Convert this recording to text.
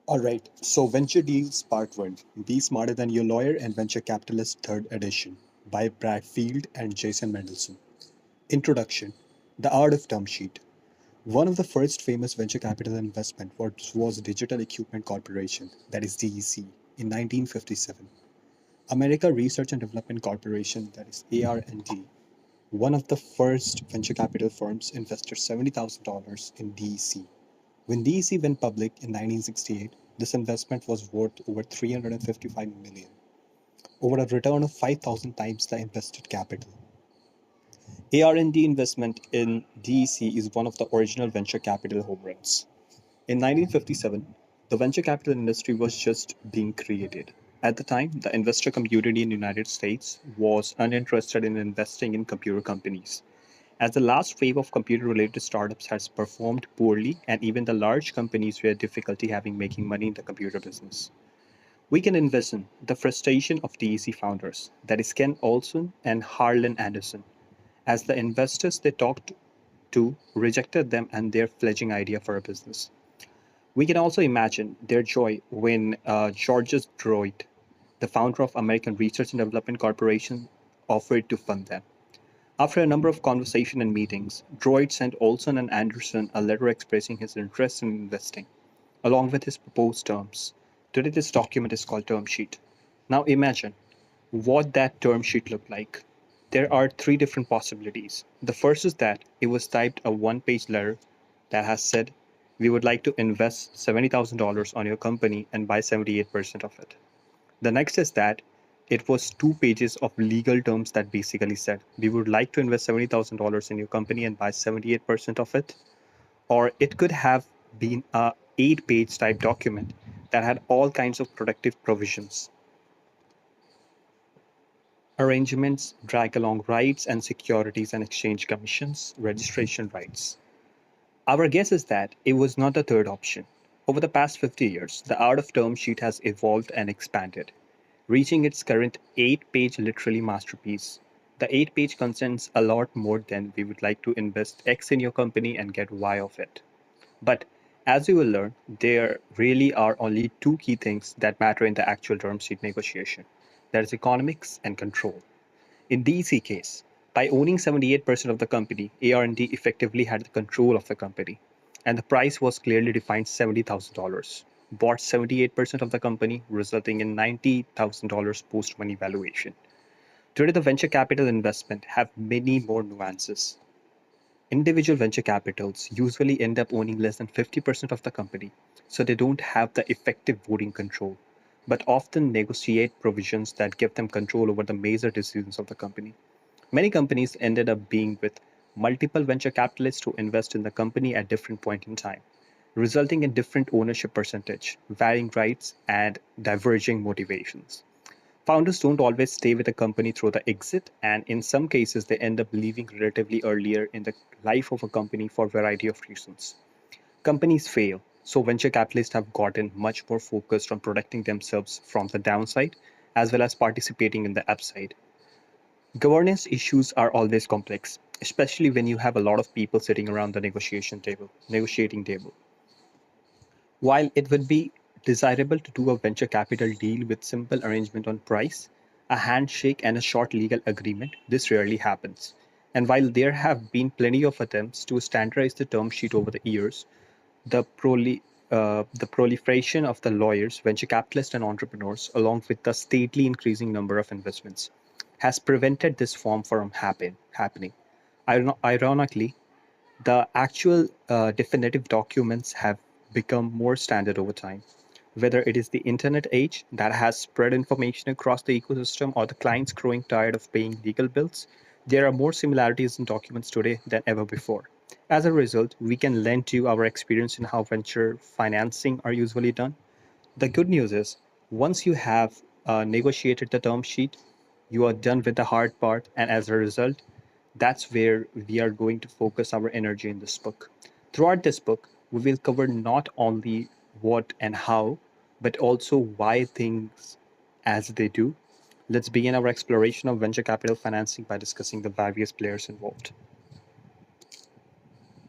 All right, so Venture Deals Part 1: Be Smarter Than Your Lawyer and Venture Capitalist, Third Edition, by Brad Field and Jason Mendelsohn. Introduction: The Art of Term Sheet. One of the first famous venture capital investment was Digital Equipment Corporation, that is DEC, in 1957. America Research and Development Corporation, that is AR&D, one of the first venture capital firms, invested $70,000 in DEC. When DEC went public in 1968, this investment was worth over 355 million, over a return of 5,000 times the invested capital. AR&D investment in DEC is one of the original venture capital home runs. In 1957, the venture capital industry was just being created. At the time, the investor community in the United States was uninterested in investing in computer companies, as the last wave of computer-related startups has performed poorly, and even the large companies were difficulty having making money in the computer business. We can envision the frustration of DEC founders, that is Ken Olson and Harlan Anderson, as the investors they talked to rejected them and their fledgling idea for a business. We can also imagine their joy when Georges Droid, the founder of American Research and Development Corporation, offered to fund them. After a number of conversations and meetings, Droid sent Olson and Anderson a letter expressing his interest in investing, along with his proposed terms. Today, this document is called term sheet. Now imagine what that term sheet looked like. There are three different possibilities. The first is that it was typed a one-page letter that has said, "We would like to invest $70,000 on your company and buy 78% of it." The next is that it was 2 pages of legal terms that basically said, "We would like to invest $70,000 in your company and buy 78% of it." Or it could have been a 8-page type document that had all kinds of protective provisions, arrangements, drag along rights and securities and exchange commissions, registration rights. Our guess is that it was not the third option. Over the past 50 years, the art of term sheet has evolved and expanded, reaching its current 8-page literally masterpiece. The 8-page contains a lot more than "we would like to invest X in your company and get Y of it." But as you will learn, there really are only two key things that matter in the actual term sheet negotiation. That is economics and control. In DEC case, by owning 78% of the company, AR&D effectively had the control of the company, and the price was clearly defined $70,000. Bought 78% of the company, resulting in $90,000 post-money valuation. Today, the venture capital investment have many more nuances. Individual venture capitals usually end up owning less than 50% of the company, so they don't have the effective voting control, but often negotiate provisions that give them control over the major decisions of the company. Many companies ended up being with multiple venture capitalists who invest in the company at different points in time, resulting in different ownership percentage, varying rights, and diverging motivations. Founders don't always stay with a company through the exit, and in some cases, they end up leaving relatively earlier in the life of a company for a variety of reasons. Companies fail, so venture capitalists have gotten much more focused on protecting themselves from the downside as well as participating in the upside. Governance issues are always complex, especially when you have a lot of people sitting around the negotiating table. While it would be desirable to do a venture capital deal with simple arrangement on price, a handshake and a short legal agreement, this rarely happens. And while there have been plenty of attempts to standardize the term sheet over the years, the proliferation of the lawyers, venture capitalists, and entrepreneurs, along with the stately increasing number of investments, has prevented this form from happening. Ironically, the actual definitive documents have become more standard over time. Whether it is the internet age that has spread information across the ecosystem or the clients growing tired of paying legal bills, there are more similarities in documents today than ever before. As a result, we can lend you our experience in how venture financing are usually done. The good news is, once you have negotiated the term sheet, you are done with the hard part, and as a result, that's where we are going to focus our energy in this book. Throughout this book, we will cover not only what and how, but also why things as they do. Let's begin our exploration of venture capital financing by discussing the various players involved.